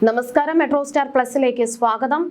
നമസ്കാരം, metro star പ്ലസിലേക്ക് സ്വാഗതം.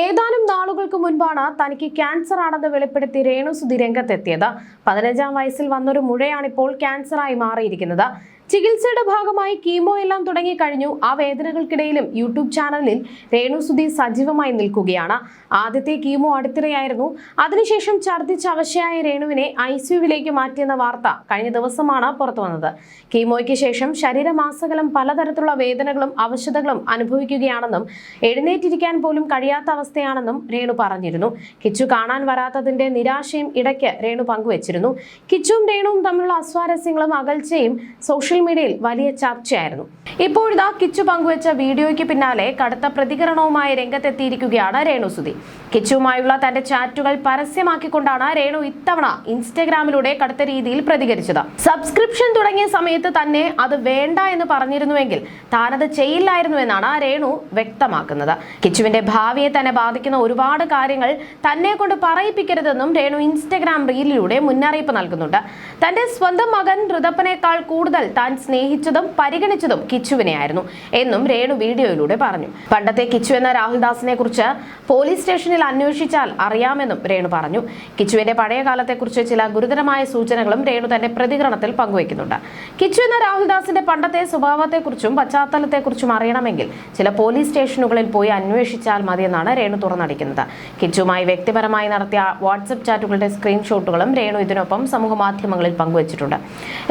ഏതാനും നാളുകൾക്ക് മുൻപാണ് തനിക്ക് ക്യാൻസർ ആണെന്ന് വെളിപ്പെടുത്തി രേണുസുതി രംഗത്തെത്തിയത്. 15-ാം വയസ്സിൽ വന്നൊരു മുഴയാണിപ്പോൾ ക്യാൻസറായി മാറിയിരിക്കുന്നത്. ചികിത്സയുടെ ഭാഗമായി കീമോ എല്ലാം തുടങ്ങി കഴിഞ്ഞു. ആ വേദനകൾക്കിടയിലും യൂട്യൂബ് ചാനലിൽ രേണുസുതി സജീവമായി നിൽക്കുകയാണ്. ആദ്യത്തെ കീമോ അടുത്തിടെയായിരുന്നു. അതിനുശേഷം ഛർദ്ദിച്ച് അവശയായ രേണുവിനെ ICUവിലേക്ക് മാറ്റിയെന്ന വാർത്ത കഴിഞ്ഞ ദിവസമാണ് പുറത്തു വന്നത്. കീമോയ്ക്ക് ശേഷം ശരീരമാസകലം പലതരത്തിലുള്ള വേദനകളും അവശതകളും അനുഭവിക്കുകയാണെന്നും എഴുന്നേറ്റിരിക്കാൻ പോലും കഴിയാത്ത അവസ്ഥയാണെന്നും രേണു പറഞ്ഞിരുന്നു. കിച്ചു കാണാൻ വരാത്തതിന്റെ നിരാശയും ഇടയ്ക്ക് രേണു പങ്കുവച്ചിരുന്നു. കിച്ചുവും രേണുവും തമ്മിലുള്ള അസ്വാരസ്യങ്ങളും അകൽച്ചയും സോഷ്യൽ മീഡിയയിൽ വലിയ ചർച്ചയായിരുന്നു. ഇപ്പോഴിതാ കിച്ചു പങ്കുവച്ച വീഡിയോയ്ക്ക് പിന്നാലെ കടുത്ത പ്രതികരണവുമായി രംഗത്തെത്തിയിരിക്കുകയാണ് രേണുസുതി. കിച്ചുവുമായുള്ള തന്റെ ചാറ്റുകൾ പരസ്യമാക്കിക്കൊണ്ടാണ് രേണു ഇത്തവണ ഇൻസ്റ്റഗ്രാമിലൂടെ കടുത്ത രീതിയിൽ പ്രതികരിച്ചത്. സബ്സ്ക്രിപ്ഷൻ തുടങ്ങിയ സമയത്ത് തന്നെ അത് വേണ്ട എന്ന് പറഞ്ഞിരുന്നുവെങ്കിൽ താനത് ചെയ്യില്ലായിരുന്നു എന്നാണ് രേണു വ്യക്തമാക്കുന്നത്. കിച്ചുവിന്റെ ഭാവിയെ തന്നെ ബാധിക്കുന്ന ഒരുപാട് കാര്യങ്ങൾ തന്നെ കൊണ്ട് പറയിപ്പിക്കരുതെന്നും രേണു ഇൻസ്റ്റഗ്രാം റീലിലൂടെ മുന്നറിയിപ്പ് നൽകുന്നുണ്ട്. തന്റെ സ്വന്തം മകൻ ഋതപ്പനേക്കാൾ കൂടുതൽ താൻ സ്നേഹിച്ചതും പരിഗണിച്ചതും കിച്ചുവിനെയായിരുന്നു എന്നും രേണു വീഡിയോയിലൂടെ പറഞ്ഞു. പണ്ടത്തെ കിച്ചു എന്ന രാഹുൽദാസിനെ കുറിച്ച് പോലീസ് സ്റ്റേഷനിൽ അന്വേഷിച്ചാൽ അറിയാമെന്നും രേണു പറഞ്ഞു. കിച്ചുവിന്റെ പഴയ കാലത്തെക്കുറിച്ച് ചില ഗുരുതരമായ സൂചനകളും രേണു തന്റെ പ്രതികരണത്തിൽ പങ്കുവയ്ക്കുന്നുണ്ട്. കിച്ചു എന്ന രാഹുൽദാസിന്റെ പണ്ടത്തെ സ്വഭാവത്തെക്കുറിച്ചും പശ്ചാത്തലത്തെക്കുറിച്ചും അറിയണമെങ്കിൽ ചില പോലീസ് സ്റ്റേഷനുകളിൽ പോയി അന്വേഷിച്ചാൽ മതിയെന്നാണ് രേണു തുറന്നടിക്കുന്നത്. കിച്ചുവുമായി വ്യക്തിപരമായി നടത്തിയ വാട്സ്ആപ്പ് ചാറ്റുകളുടെ സ്ക്രീൻഷോട്ടുകളും രേണു ഇതിനൊപ്പം സമൂഹ മാധ്യമങ്ങളിൽ പങ്കുവച്ചിട്ടുണ്ട്.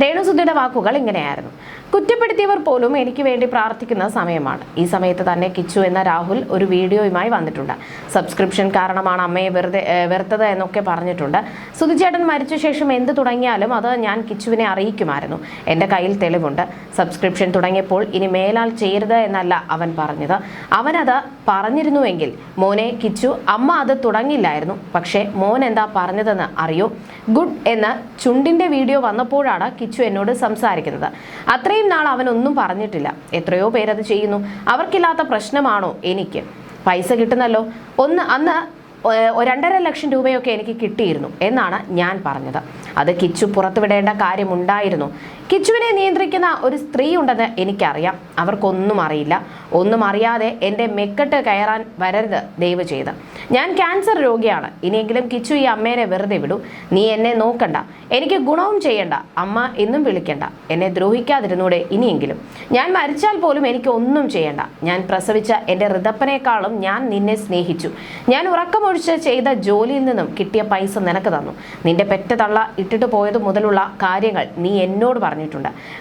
രേണുസുതിയുടെ വാക്കുകൾ ഇങ്ങനെയായിരുന്നു: കുറ്റപ്പെടുത്തിയവർ പോലും എനിക്ക് വേണ്ടി പ്രാർത്ഥിക്കുന്ന സമയമാണ്. ഈ സമയത്ത് തന്നെ കിച്ചു എന്ന രാഹുൽ ഒരു വീഡിയോയുമായി വന്നിട്ടുണ്ട്. സബ്സ്ക്രിപ്ഷൻ കാരണമാണ് അമ്മയെ വെറുത്തത് എന്നൊക്കെ പറഞ്ഞിട്ടുണ്ട്. സുധിചേട്ടൻ മരിച്ച ശേഷം എന്ത് തുടങ്ങിയാലും അത് ഞാൻ കിച്ചുവിനെ അറിയിക്കുമായിരുന്നു. എൻ്റെ കയ്യിൽ തെളിവുണ്ട്. സബ്സ്ക്രിപ്ഷൻ തുടങ്ങിയപ്പോൾ ഇനി മേലാൽ ചെയ്യരുത് എന്നല്ല അവൻ പറഞ്ഞത്. അവനത് പറഞ്ഞിരുന്നുവെങ്കിൽ മോനെ കിച്ചു, അമ്മ അത് തുടങ്ങില്ലായിരുന്നു. പക്ഷേ മോൻ എന്താ പറഞ്ഞതെന്ന് അറിയോ? ഗുഡ് എന്ന് ചുണ്ടിൻ്റെ വീഡിയോ വന്നപ്പോഴാണ് കിച്ചു എന്നോട് സംസാരിക്കുന്നത്. അത്രയും നാൾ അവനൊന്നും പറഞ്ഞിട്ടില്ല. എത്രയോ പേരത് ചെയ്യുന്നു. അവർക്കില്ലാത്ത പ്രശ്നമാണോ എനിക്ക്? പൈസ കിട്ടുന്നല്ലോ. അന്ന് 2.5 ലക്ഷം രൂപയൊക്കെ എനിക്ക് കിട്ടിയിരുന്നു എന്നാണ് ഞാൻ പറഞ്ഞത്. അത് കിച്ചു പുറത്തുവിടേണ്ട കാര്യമുണ്ടായിരുന്നു. കിച്ചുവിനെ നിയന്ത്രിക്കുന്ന ഒരു സ്ത്രീ ഉണ്ടെന്ന് എനിക്കറിയാം. അവർക്കൊന്നും അറിയില്ല. ഒന്നും അറിയാതെ എൻ്റെ മെക്കെട്ട് കയറാൻ വരരുത് ദയവ് ചെയ്ത്. ഞാൻ ക്യാൻസർ രോഗിയാണ്. ഇനിയെങ്കിലും കിച്ചു ഈ അമ്മേനെ വെറുതെ വിടൂ. നീ എന്നെ നോക്കണ്ട, എനിക്ക് ഗുണവും ചെയ്യണ്ട, അമ്മ എന്നും വിളിക്കണ്ട. എന്നെ ദ്രോഹിക്കാതിരുന്നൂടെ ഇനിയെങ്കിലും. ഞാൻ മരിച്ചാൽ പോലും എനിക്ക് ഒന്നും ചെയ്യണ്ട. ഞാൻ പ്രസവിച്ച എൻ്റെ ഋതപ്പനേക്കാളും ഞാൻ നിന്നെ സ്നേഹിച്ചു. ഞാൻ ഉറക്കമൊഴിച്ച് ചെയ്ത ജോലിയിൽ നിന്നും കിട്ടിയ പൈസ നിനക്ക് തന്നു. നിന്റെ പെറ്റ തള്ള ഇട്ടിട്ട് പോയത് മുതലുള്ള കാര്യങ്ങൾ നീ എന്നോട് പറഞ്ഞിട്ടുണ്ട്.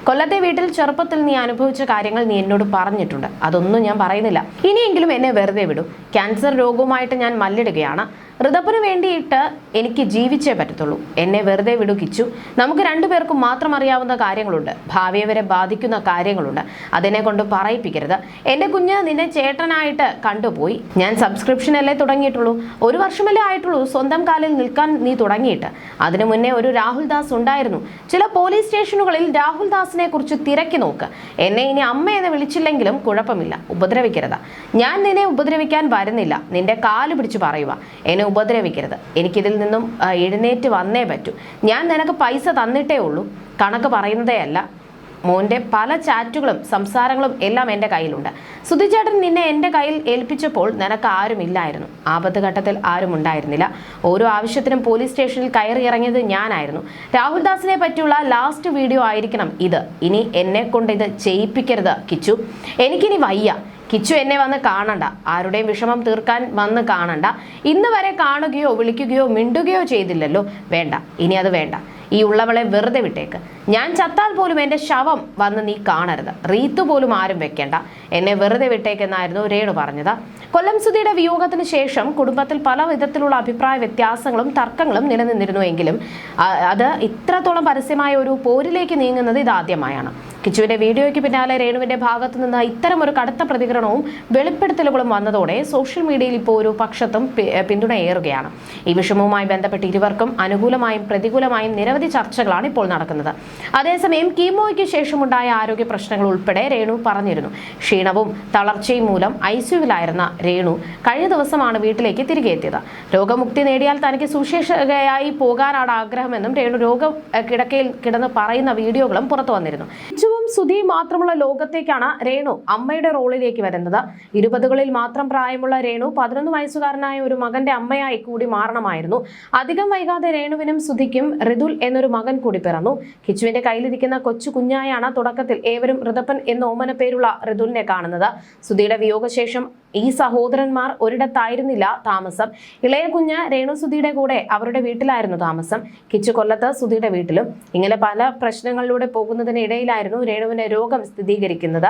കൊല്ലത്തെ വീട്ടിൽ ചെറുപ്പത്തിൽ നീ അനുഭവിച്ച കാര്യങ്ങൾ നീ എന്നോട് പറഞ്ഞിട്ടുണ്ട്. അതൊന്നും ഞാൻ പറയുന്നില്ല. ഇനിയെങ്കിലും എന്നെ വെറുതെ വിടൂ. ക്യാൻസർ രോഗവുമായിട്ട് ഞാൻ മല്ലിടുകയാണ്. ഋതപ്പന് വേണ്ടിയിട്ട് എനിക്ക് ജീവിച്ചേ പറ്റത്തുള്ളൂ. എന്നെ വെറുതെ വിടൂ കിച്ചു. നമുക്ക് രണ്ടുപേർക്കും മാത്രം അറിയാവുന്ന കാര്യങ്ങളുണ്ട്. ഭാവിയെ വരെ ബാധിക്കുന്ന കാര്യങ്ങളുണ്ട്. അതിനെ കൊണ്ട് പറയിപ്പിക്കരുത്. എൻ്റെ കുഞ്ഞ് നിന്നെ ചേട്ടനായിട്ട് കണ്ടുപോയി. ഞാൻ സബ്സ്ക്രിപ്ഷനല്ലേ തുടങ്ങിയിട്ടുള്ളൂ. 1 വർഷമല്ലേ ആയിട്ടുള്ളൂ സ്വന്തം കാലിൽ നിൽക്കാൻ നീ തുടങ്ങിയിട്ട്. അതിനു മുന്നേ ഒരു രാഹുൽദാസ് ഉണ്ടായിരുന്നു. ചില പോലീസ് സ്റ്റേഷനുകളിൽ രാഹുൽദാസിനെ കുറിച്ച് തിരക്കി നോക്ക്. എന്നെ ഇനി അമ്മ എന്ന് വിളിച്ചില്ലെങ്കിലും കുഴപ്പമില്ല, ഉപദ്രവിക്കരുത്. ഞാൻ നിന്നെ ഉപദ്രവിക്കാൻ വരുന്നില്ല. നിന്റെ കാല് പിടിച്ചു പറയുക, എന്നെ ഉപദ്രവിക്കരുത്. എനിക്കിതിൽ നിന്നും എഴുന്നേറ്റ് വന്നേ പറ്റൂ. ഞാൻ നിനക്ക് പൈസ തന്നിട്ടേ ഉള്ളൂ, കണക്ക് പറയുന്നതേ അല്ല. മോൻ്റെ പല ചാറ്റുകളും സംസാരങ്ങളും എല്ലാം എൻ്റെ കയ്യിലുണ്ട്. സുധിചേട്ടൻ നിന്നെ എൻ്റെ കയ്യിൽ ഏൽപ്പിച്ചപ്പോൾ നിനക്ക് ആരുമില്ലായിരുന്നു. ആപത്ത് ഘട്ടത്തിൽ ആരും ഉണ്ടായിരുന്നില്ല. ഓരോ ആവശ്യത്തിനും പോലീസ് സ്റ്റേഷനിൽ കയറി ഇറങ്ങിയത് ഞാനായിരുന്നു. രാഹുൽദാസിനെ പറ്റിയുള്ള ലാസ്റ്റ് വീഡിയോ ആയിരിക്കണം ഇത്. ഇനി എന്നെ കൊണ്ട് ഇത് ചെയ്യിപ്പിക്കരുത് കിച്ചു. എനിക്കിനി വയ്യ. കിച്ചു എന്നെ വന്ന് കാണണ്ട. ആരുടെയും വിഷമം തീർക്കാൻ വന്ന് കാണണ്ട. ഇന്ന് വരെ കാണുകയോ വിളിക്കുകയോ മിണ്ടുകയോ ചെയ്തില്ലല്ലോ. വേണ്ട, ഇനി അത് വേണ്ട. ഈ ഉള്ളവളെ വെറുതെ വിട്ടേക്ക്. ഞാൻ ചത്താൽ പോലും എൻ്റെ ശവം വന്ന് നീ കാണരുത്. റീത്ത് പോലും ആരും വെക്കേണ്ട. എന്നെ വെറുതെ വിട്ടേക്കെന്നായിരുന്നു രേണു പറഞ്ഞത്. കൊല്ലം സുധിയുടെ വിയോഗത്തിന് ശേഷം കുടുംബത്തിൽ പല വിധത്തിലുള്ള അഭിപ്രായ വ്യത്യാസങ്ങളും തർക്കങ്ങളും നിലനിന്നിരുന്നുവെങ്കിലും അത് ഇത്രത്തോളം പരസ്യമായ ഒരു പോരിലേക്ക് നീങ്ങുന്നത് ഇതാദ്യമായാണ്. കിച്ചുവിന്റെ വീഡിയോയ്ക്ക് പിന്നാലെ രേണുവിന്റെ ഭാഗത്തു നിന്ന് ഇത്തരമൊരു കടുത്ത പ്രതികരണവും വെളിപ്പെടുത്തലുകളും വന്നതോടെ സോഷ്യൽ മീഡിയയിൽ ഇപ്പോൾ ഒരു പക്ഷത്തും പിന്തുണയേറുകയാണ്. ഈ വിഷയവുമായി ബന്ധപ്പെട്ട് ഇരുവർക്കും അനുകൂലമായും പ്രതികൂലമായും നിരവധി ചർച്ചകളാണ് ഇപ്പോൾ നടക്കുന്നത്. അതേസമയം കീമോയ്ക്ക് ശേഷമുണ്ടായ ആരോഗ്യ പ്രശ്നങ്ങൾ ഉൾപ്പെടെ രേണു പറഞ്ഞിരുന്നു. ക്ഷീണവും തളർച്ചയും മൂലം ICUവിലായിരുന്ന രേണു കഴിഞ്ഞ ദിവസമാണ് വീട്ടിലേക്ക് തിരികെ എത്തിയത്. രോഗമുക്തി നേടിയാൽ തനിക്ക് സുശേഷകയായി പോകാനാണ് ആഗ്രഹമെന്നും രേണു രോഗ കിടക്കയിൽ കിടന്ന് പറയുന്ന വീഡിയോകളും പുറത്തു വന്നിരുന്നു. സുധിയും മാത്രമുള്ള ലോകത്തേക്കാണ് രേണു അമ്മയുടെ റോളിലേക്ക് വരുന്നത്. 20കളിൽ മാത്രം പ്രായമുള്ള രേണു 11 വയസ്സുകാരനായ ഒരു മകന്റെ അമ്മയായി കൂടി മാറണമായിരുന്നു. അധികം വൈകാതെ രേണുവിനും സുധിക്കും ഋതുൽ എന്നൊരു മകൻ കൂടി പിറന്നു. കിച്ചുവിന്റെ കയ്യിലിരിക്കുന്ന കൊച്ചു കുഞ്ഞായാണ് തുടക്കത്തിൽ ഏവരും ഋതപ്പൻ എന്ന ഓമന പേരുള്ള ഋതുലിനെ കാണുന്നത്. സുധിയുടെ വിയോഗശേഷം ഈ സഹോദരന്മാർ ഒരിടത്തായിരുന്നില്ല താമസം. ഇളയ കുഞ്ഞ് രേണു സുധിയുടെ കൂടെ അവരുടെ വീട്ടിലായിരുന്നു താമസം. കിച്ചു കൊല്ലത്ത് സുധിയുടെ വീട്ടിലും. ഇങ്ങനെ പല പ്രശ്നങ്ങളിലൂടെ പോകുന്നതിനിടയിലായിരുന്നു രേണുവിന് രോഗം സ്ഥിരീകരിക്കുന്നത്.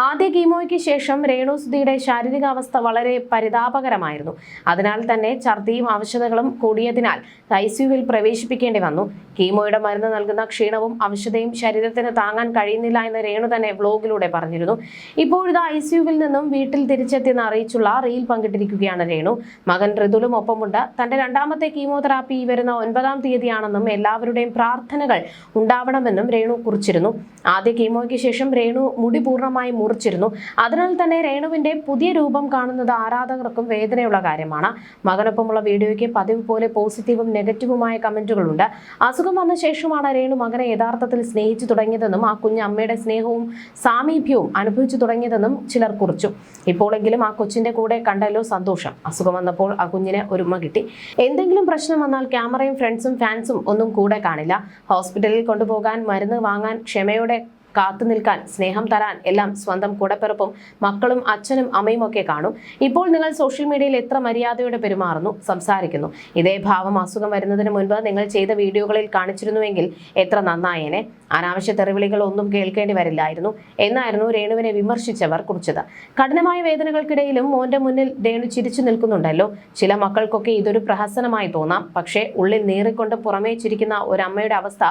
ആദ്യ കീമോയ്ക്ക് ശേഷം രേണു സുധിയുടെ ശാരീരികാവസ്ഥ വളരെ പരിതാപകരമായിരുന്നു. അതിനാൽ തന്നെ ഛർദിയും അവശതകളും കൂടിയതിനാൽ ICUവിൽ പ്രവേശിപ്പിക്കേണ്ടി വന്നു. കീമോയുടെ മരുന്ന് നൽകുന്ന ക്ഷീണവും അവശതയും ശരീരത്തിന് താങ്ങാൻ കഴിയുന്നില്ല എന്ന് രേണു തന്നെ വ്ലോഗിലൂടെ പറഞ്ഞിരുന്നു. ഇപ്പോഴിത് ICUവിൽ നിന്നും വീട്ടിൽ തിരിച്ചെത്തിയെന്ന് അറിയിച്ചുള്ള റീൽ പങ്കിട്ടിരിക്കുകയാണ് രേണു. മകൻ ഋതുലും ഒപ്പമുണ്ട്. തന്റെ രണ്ടാമത്തെ കീമോതെറാപ്പി വരുന്ന 9-ാം തീയതിയാണെന്നും എല്ലാവരുടെയും പ്രാർത്ഥനകൾ ഉണ്ടാവണമെന്നും രേണു കുറിച്ചിരുന്നു. ആദ്യ കീമോയ്ക്ക് ശേഷം രേണു മുടി പൂർണ്ണമായി മുറിച്ചിരുന്നു. അതിനാൽ തന്നെ രേണുവിന്റെ പുതിയ രൂപം കാണുന്നത് ആരാധകർക്കും വേദനയുള്ള കാര്യമാണ്. മകനൊപ്പമുള്ള വീഡിയോയ്ക്ക് പതിവ് പോലെ പോസിറ്റീവും നെഗറ്റീവുമായ കമന്റുകളുണ്ട്. അസുഖം വന്ന ശേഷമാണ് രേണു മകനെ യഥാർത്ഥത്തിൽ സ്നേഹിച്ചു തുടങ്ങിയതെന്നും ആ കുഞ്ഞ് അമ്മയുടെ സ്നേഹവും സാമീപ്യവും അനുഭവിച്ചു തുടങ്ങിയതെന്നും ചിലർ കുറിച്ചു. ഇപ്പോഴെങ്കിലും ആ കൊച്ചിന്റെ കൂടെ കണ്ടല്ലോ സന്തോഷം. അസുഖം വന്നപ്പോൾ ആ കുഞ്ഞിന് ഒരു ഉമ്മ കിട്ടി. എന്തെങ്കിലും പ്രശ്നം വന്നാൽ ക്യാമറയും ഫ്രണ്ട്സും ഫാൻസും ഒന്നും കൂടെ കാണില്ല. ഹോസ്പിറ്റലിൽ കൊണ്ടുപോകാൻ, മരുന്ന് വാങ്ങാൻ, ക്ഷമയോടെ കാത്തു നിൽക്കാൻ, സ്നേഹം തരാൻ എല്ലാം സ്വന്തം കൂടപ്പിറപ്പും മക്കളും അച്ഛനും അമ്മയും ഒക്കെ കാണും. ഇപ്പോൾ നിങ്ങൾ സോഷ്യൽ മീഡിയയിൽ എത്ര മര്യാദയോടെ പെരുമാറുന്നു, സംസാരിക്കുന്നു. ഇതേ ഭാവം അസുഖം വരുന്നതിന് മുൻപ് നിങ്ങൾ ചെയ്ത വീഡിയോകളിൽ കാണിച്ചിരുന്നുവെങ്കിൽ എത്ര നന്നായേനെ. അനാവശ്യ തെറിവിളികൾ ഒന്നും കേൾക്കേണ്ടി വരില്ലായിരുന്നു എന്നായിരുന്നു രേണുവിനെ വിമർശിച്ചവർ കുറിച്ചത്. കഠിനമായ വേദനകൾക്കിടയിലും മോന്റെ മുന്നിൽ രേണു ചിരിച്ചു നിൽക്കുന്നുണ്ടല്ലോ. ചില മക്കൾക്കൊക്കെ ഇതൊരു പ്രഹസനമായി തോന്നാം. പക്ഷേ ഉള്ളിൽ നീറിക്കൊണ്ട് പുറമേ ചിരിക്കുന്ന ഒരമ്മയുടെ അവസ്ഥ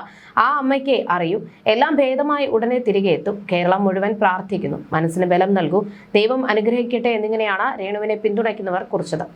ആ അമ്മയ്ക്കേ അറിയൂ. എല്ലാം ഭേദമായി ഉടനെ തിരികെ എത്തും. കേരളം മുഴുവൻ പ്രാർത്ഥിക്കുന്നു. മനസ്സിന് ബലം നൽകൂ, ദൈവം അനുഗ്രഹിക്കട്ടെ എന്നിങ്ങനെയാണ് രേണുവിനെ പിന്തുണയ്ക്കുന്നവർ കുറിച്ചത്.